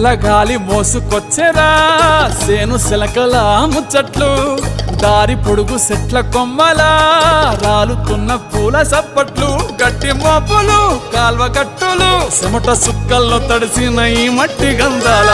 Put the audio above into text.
చల్లగాలి మోసుకొచ్చెరా సేను శిలకల ముచ్చట్లు దారి పొడుగు సెట్ల కొమ్మలా రాలుతున్న పూల సప్పట్లు గట్టి మోపులు కాల్వ గట్టులు చెమట సుక్కల్లో తడిసిన ఈ మట్టి గంధాల